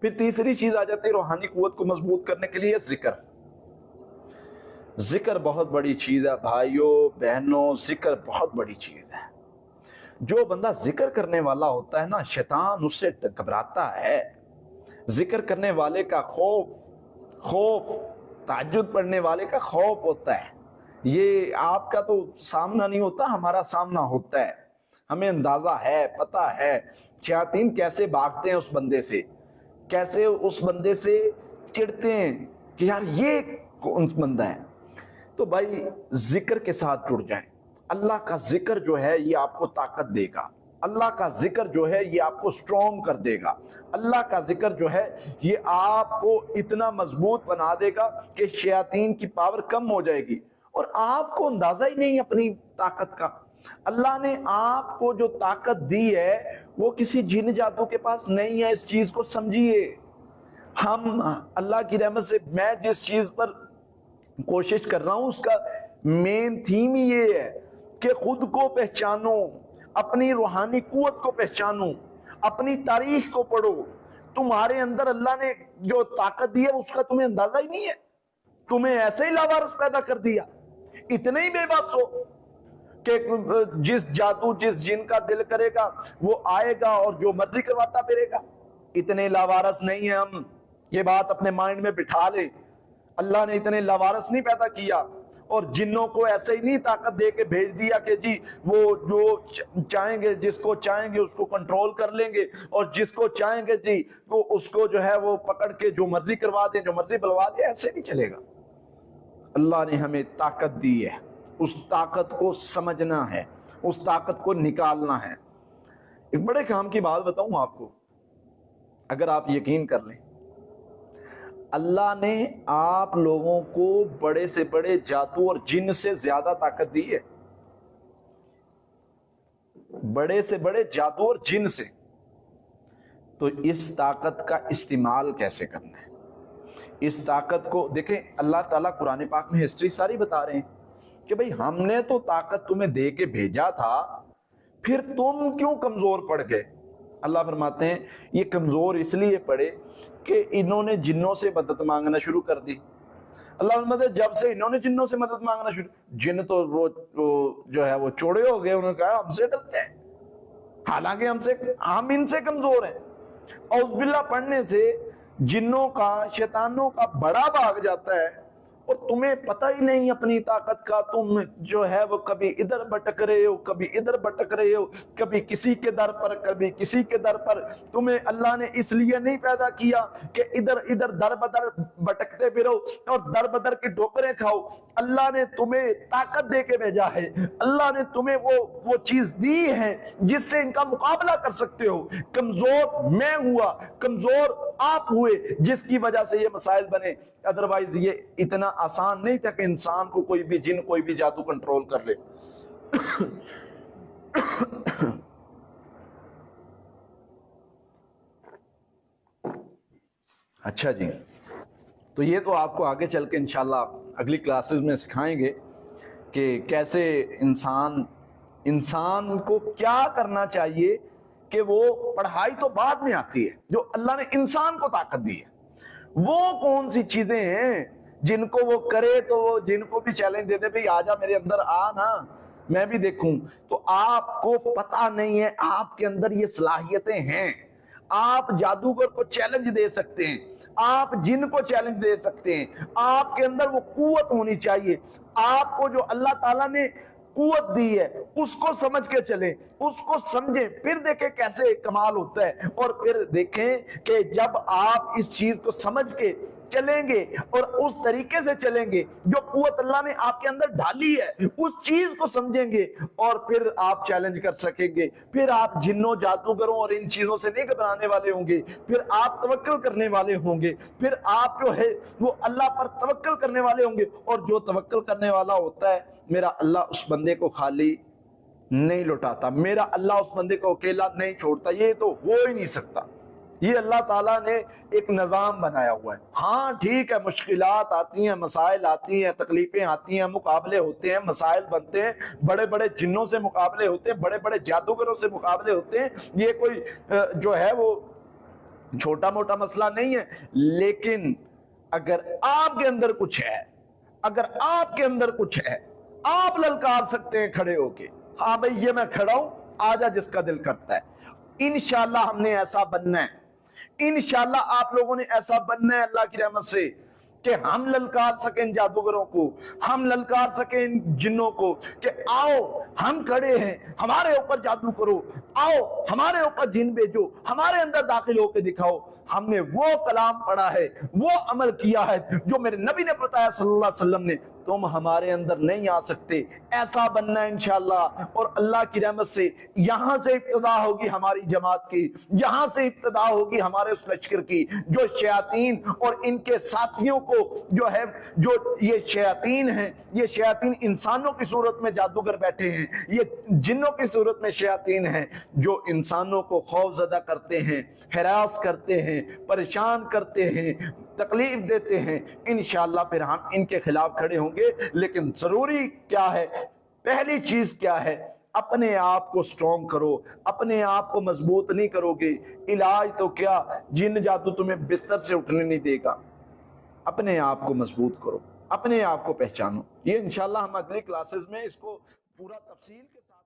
پھر تیسری چیز آ جاتی ہے روحانی قوت کو مضبوط کرنے کے لیے ذکر. ذکر بہت بڑی چیز ہے بھائیوں بہنوں، ذکر بہت بڑی چیز ہے. جو بندہ ذکر کرنے والا ہوتا ہے نا، شیطان اس سے گھبراتا ہے. ذکر کرنے والے کا خوف تہجد پڑھنے والے کا خوف ہوتا ہے. یہ آپ کا تو سامنا نہیں ہوتا، ہمارا سامنا ہوتا ہے. ہمیں اندازہ ہے، پتہ ہے شیاطین کیسے بھاگتے ہیں اس بندے سے، کیسے اس بندے سے چڑھتے ہیں کہ یار یہ کون بندہ ہے. تو بھائی ذکر کے ساتھ جڑ جائیں. اللہ کا ذکر جو ہے یہ آپ کو طاقت دے گا. اللہ کا ذکر جو ہے یہ آپ کو سٹرونگ کر دے گا. اللہ کا ذکر جو ہے یہ آپ کو اتنا مضبوط بنا دے گا کہ شیاطین کی پاور کم ہو جائے گی اور آپ کو اندازہ ہی نہیں اپنی طاقت کا. اللہ نے آپ کو جو طاقت دی ہے وہ کسی جن جادو کے پاس نہیں ہے. اس چیز کو سمجھیے. ہم اللہ کی رحمت سے میں جس چیز پر کوشش کر رہا ہوں اس کا مین تھیم ہی یہ ہے کہ خود کو پہچانو، اپنی روحانی قوت کو پہچانو، اپنی تاریخ کو پڑھو. تمہارے اندر اللہ نے جو طاقت دی ہے اس کا تمہیں اندازہ ہی نہیں ہے. تمہیں ایسے ہی لاوارث پیدا کر دیا. اتنے ہی بے بس ہو کہ جس جادو جس جن کا دل کرے گا وہ آئے گا اور جو مرضی کرواتا پھرے گا. اتنے لاوارث نہیں ہیں ہم. یہ بات اپنے مائنڈ میں بٹھا لے. اللہ نے اتنے لاوارث نہیں پیدا کیا اور جنوں کو ایسے ہی نہیں طاقت دے کے بھیج دیا کہ جی وہ جو چاہیں گے جس کو چاہیں گے اس کو کنٹرول کر لیں گے اور جس کو چاہیں گے جی وہ اس کو جو ہے وہ پکڑ کے جو مرضی کروا دیں، جو مرضی بلوا دیں. ایسے نہیں چلے گا. اللہ نے ہمیں طاقت دی ہے، اس طاقت کو سمجھنا ہے، اس طاقت کو نکالنا ہے. ایک بڑے کام کی بات بتاؤں آپ کو، اگر آپ یقین کر لیں، اللہ نے آپ لوگوں کو بڑے سے بڑے جادو اور جن سے زیادہ طاقت دی ہے. بڑے سے بڑے جادو اور جن سے. تو اس طاقت کا استعمال کیسے کرنا ہے؟ اس طاقت کو دیکھیں، اللہ تعالیٰ قرآن پاک میں ہسٹری ساری بتا رہے ہیں کہ بھئی ہم نے تو طاقت تمہیں دے کے بھیجا تھا، پھر تم کیوں کمزور پڑ گئے؟ اللہ فرماتے ہیں یہ کمزور اس لیے پڑے کہ انہوں نے جنوں سے مدد مانگنا شروع کر دی. اللہ فرماتے ہیں جب سے انہوں نے جنوں سے مدد مانگنا شروع، جن تو وہ جو ہے وہ چوڑے ہو گئے. انہوں نے کہا ہم سے ڈرتے ہیں، حالانکہ ہم ان سے کمزور ہیں. اعوذ باللہ پڑھنے سے جنوں کا شیطانوں کا بڑا بھاگ جاتا ہے اور تمہیں پتہ ہی نہیں اپنی طاقت کا. تم جو ہے وہ کبھی ادھر بھٹک رہے ہو، کبھی ادھر بھٹک رہے ہو، کبھی کسی کے در پر کبھی کسی کے در پر. تمہیں اللہ نے اس لیے نہیں پیدا کیا کہ ادھر ادھر در بدر بھٹکتے پھرو اور در بدر کی ٹھوکریں کھاؤ. اللہ نے تمہیں طاقت دے کے بھیجا ہے. اللہ نے تمہیں وہ چیز دی ہے جس سے ان کا مقابلہ کر سکتے ہو. کمزور میں ہوا، کمزور آپ ہوئے، جس کی وجہ سے یہ مسائل بنے. ادروائز یہ اتنا آسان نہیں تھا کہ انسان کو کوئی بھی جن کوئی بھی جادو کنٹرول کر لے. اچھا جی، تو یہ تو آپ کو آگے چل کے انشاءاللہ اگلی کلاسز میں سکھائیں گے کہ کیسے انسان کو کیا کرنا چاہیے کہ وہ پڑھائی تو بعد میں آتی ہے. جو اللہ نے انسان کو طاقت دی ہے وہ کون سی چیزیں ہیں جن کو وہ کرے تو وہ جن کو بھی چیلنج دے دے بھئی آجا میرے اندر آ نا میں بھی دیکھوں. تو آپ کو پتہ نہیں ہے آپ کے اندر یہ صلاحیتیں ہیں. آپ جادوگر کو چیلنج دے سکتے ہیں، آپ جن کو چیلنج دے سکتے ہیں. آپ کے اندر وہ قوت ہونی چاہیے. آپ کو جو اللہ تعالیٰ نے قوت دی ہے اس کو سمجھ کے چلیں، اس کو سمجھیں، پھر دیکھیں کیسے کمال ہوتا ہے. اور پھر دیکھیں کہ جب آپ اس چیز کو سمجھ کے چلیں گے اور اس طریقے سے چلیں گے جو قوت اللہ نے آپ کے اندر ڈالی ہے اس چیز کو سمجھیں گے اور پھر آپ چیلنج کر سکیں گے. پھر آپ جنوں جادوگروں اور ان چیزوں سے نہیں گھبرانے والے ہوں گے. پھر آپ توکل کرنے والے ہوں گے. پھر آپ جو ہے وہ اللہ پر توکل کرنے والے ہوں گے. اور جو توکل کرنے والا ہوتا ہے میرا اللہ اس بندے کو خالی نہیں لوٹاتا. میرا اللہ اس بندے کو اکیلا نہیں چھوڑتا. یہ تو ہو ہی نہیں سکتا. یہ اللہ تعالیٰ نے ایک نظام بنایا ہوا ہے. ہاں ٹھیک ہے، مشکلات آتی ہیں، مسائل آتی ہیں، تکلیفیں آتی ہیں، مقابلے ہوتے ہیں، مسائل بنتے ہیں، بڑے بڑے جنوں سے مقابلے ہوتے ہیں، بڑے بڑے جادوگروں سے مقابلے ہوتے ہیں. یہ کوئی جو ہے وہ چھوٹا موٹا مسئلہ نہیں ہے، لیکن اگر آپ کے اندر کچھ ہے، اگر آپ کے اندر کچھ ہے، آپ للکار سکتے ہیں کھڑے ہو کے، ہاں بھئی یہ میں کھڑا ہوں، آجا جس کا دل کرتا ہے۔ انشاءاللہ ہم نے ایسا بننا ہے، انشاءاللہ آپ لوگوں نے ایسا بننا ہے اللہ کی رحمت سے کہ ہم للکار سکیں جادوگروں کو، ہم للکار سکیں جنوں کو کہ آؤ ہم کھڑے ہیں، ہمارے اوپر جادو کرو، آؤ ہمارے اوپر جن بھیجو، ہمارے اندر داخل ہو کے دکھاؤ۔ ہم نے وہ کلام پڑھا ہے، وہ عمل کیا ہے جو میرے نبی نے بتایا صلی اللہ علیہ وسلم نے، تم ہمارے اندر نہیں آ سکتے۔ ایسا بننا ہے انشاءاللہ، اور اللہ کی رحمت سے یہاں سے ابتدا ہوگی ہماری جماعت کی، یہاں سے ابتدا ہوگی ہمارے اس لشکر کی، جو شیاطین اور ان کے ساتھیوں کو جو ہے، جو یہ شیاطین ہیں، یہ شیاطین انسانوں کی صورت میں جادوگر بیٹھے ہیں، یہ جنوں کی صورت میں شیاطین ہیں، جو انسانوں کو خوف زدہ کرتے ہیں، ہراس کرتے ہیں، پریشان کرتے ہیں، تکلیف دیتے ہیں۔ انشاءاللہ پھر ہم ان کے خلاف کھڑے ہوں گے، لیکن ضروری کیا ہے؟ پہلی چیز کیا ہے؟ اپنے آپ کو سٹرونگ کرو، اپنے آپ کو مضبوط نہیں کرو گے، علاج تو کیا، جن جادو تمہیں بستر سے اٹھنے نہیں دے گا۔ اپنے آپ کو مضبوط کرو، اپنے آپ کو پہچانو۔ یہ انشاءاللہ ہم اگلی کلاسز میں اس کو پورا تفصیل کے ساتھ